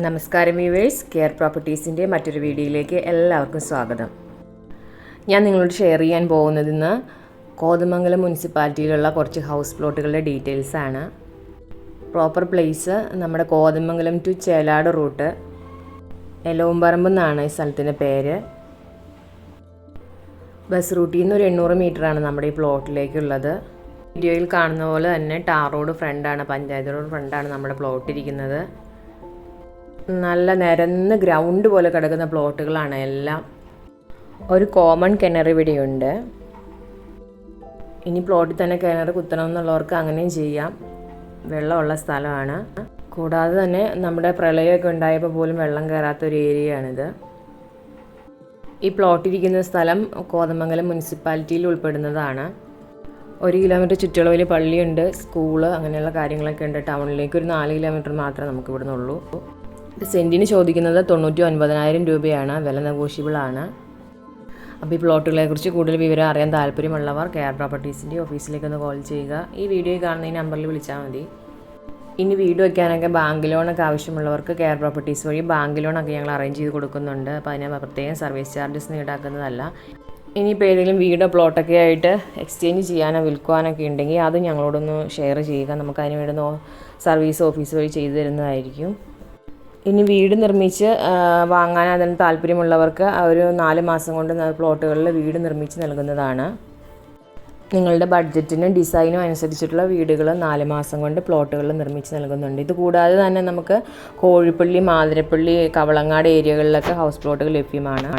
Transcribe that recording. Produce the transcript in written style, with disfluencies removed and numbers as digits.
നമസ്കാരം viewers, care പ്രോപ്പർട്ടീസിൻ്റെ മറ്റൊരു വീഡിയോയിലേക്ക് എല്ലാവർക്കും സ്വാഗതം. ഞാൻ നിങ്ങളോട് ഷെയർ ചെയ്യാൻ പോകുന്നത് ഇന്ന് കോതമംഗലം മുനിസിപ്പാലിറ്റിയിലുള്ള കുറച്ച് ഹൗസ് പ്ലോട്ടുകളുടെ ഡീറ്റെയിൽസാണ്. പ്രോപ്പർ പ്ലേസ് നമ്മുടെ കോതമംഗലം ടു ചേലാട് റൂട്ട്, എലവുംപറമ്പ് എന്നാണ് ഈ സ്ഥലത്തിൻ്റെ പേര്. ബസ് റൂട്ടിൽ നിന്ന് ഒരു 800 മീറ്ററാണ് നമ്മുടെ ഈ പ്ലോട്ടിലേക്കുള്ളത്. വീഡിയോയിൽ കാണുന്ന പോലെ തന്നെ ടാർ റോഡ് ഫ്രണ്ടാണ്, പഞ്ചായത്ത് റോഡ് ഫ്രണ്ടാണ് നമ്മുടെ പ്ലോട്ട് ഇരിക്കുന്നത്. നല്ല നിരന്ന് ഗ്രൗണ്ട് പോലെ കിടക്കുന്ന പ്ലോട്ടുകളാണ് എല്ലാം. ഒരു കോമൺ കിണർ ഇവിടെയുണ്ട്. ഇനി പ്ലോട്ടിൽ തന്നെ കിണർ കുത്തണമെന്നുള്ളവർക്ക് അങ്ങനെയും ചെയ്യാം, വെള്ളമുള്ള സ്ഥലമാണ്. കൂടാതെ തന്നെ നമ്മുടെ പ്രളയമൊക്കെ ഉണ്ടായപ്പോൾ പോലും വെള്ളം കയറാത്തൊരു ഏരിയയാണിത്. ഈ പ്ലോട്ടിരിക്കുന്ന സ്ഥലം കോതമംഗലം മുനിസിപ്പാലിറ്റിയിൽ ഉൾപ്പെടുന്നതാണ്. 1 കിലോമീറ്റർ ചുറ്റളവിൽ പള്ളിയുണ്ട്, സ്കൂള്, അങ്ങനെയുള്ള കാര്യങ്ങളൊക്കെ ഉണ്ട്. ടൗണിലേക്ക് ഒരു 4 കിലോമീറ്റർ മാത്രമേ നമുക്ക് ഇവിടെ നിന്നുള്ളൂ. സെൻറ്റിന് ചോദിക്കുന്നത് 99,000 രൂപയാണ്. വില നെഗോഷ്യബിൾ ആണ്. അപ്പോൾ ഈ പ്ലോട്ടുകളെക്കുറിച്ച് കൂടുതൽ വിവരം അറിയാൻ താല്പര്യമുള്ളവർ കെയർ പ്രോപ്പർട്ടീസിൻ്റെ ഓഫീസിലേക്കൊന്ന് കോൾ ചെയ്യുക. ഈ വീഡിയോ കാണുന്ന ഈ നമ്പറിൽ വിളിച്ചാൽ മതി. ഇനി വീട് വയ്ക്കാനൊക്കെ ബാങ്ക് ലോണൊക്കെ ആവശ്യമുള്ളവർക്ക് കെയർ പ്രോപ്പർട്ടീസ് വഴി ബാങ്ക് ലോണൊക്കെ ഞങ്ങൾ അറേഞ്ച് ചെയ്ത് കൊടുക്കുന്നുണ്ട്. അപ്പോൾ അതിന് പ്രത്യേകം സർവീസ് ചാർജസ് ഈടാക്കുന്നതല്ല. ഇനിയിപ്പോൾ ഏതെങ്കിലും വീടോ പ്ലോട്ടൊക്കെ ആയിട്ട് എക്സ്ചേഞ്ച് ചെയ്യാനോ വിൽക്കുവാനൊക്കെ ഉണ്ടെങ്കിൽ അത് ഞങ്ങളോടൊന്ന് ഷെയർ ചെയ്യുക. നമുക്ക് അതിന് വേണ്ടുന്ന സർവീസ് ഓഫീസ് വഴി ചെയ്തു തരുന്നതായിരിക്കും. ഇനി വീട് നിർമ്മിച്ച് വാങ്ങാൻ അതിന് താല്പര്യമുള്ളവർക്ക് ഒരു 4 മാസം കൊണ്ട് പ്ലോട്ടുകളിൽ വീട് നിർമ്മിച്ച് നൽകുന്നതാണ്. നിങ്ങളുടെ ബഡ്ജറ്റിനും ഡിസൈനും അനുസരിച്ചിട്ടുള്ള വീടുകൾ 4 മാസം കൊണ്ട് പ്ലോട്ടുകളിൽ നിർമ്മിച്ച് നൽകുന്നുണ്ട്. ഇത് കൂടാതെ തന്നെ നമുക്ക് കോഴിപ്പള്ളി, മാതിരപ്പള്ളി, കവളങ്ങാട് ഏരിയകളിലൊക്കെ ഹൗസ് പ്ലോട്ടുകൾ ലഭ്യമാണ്.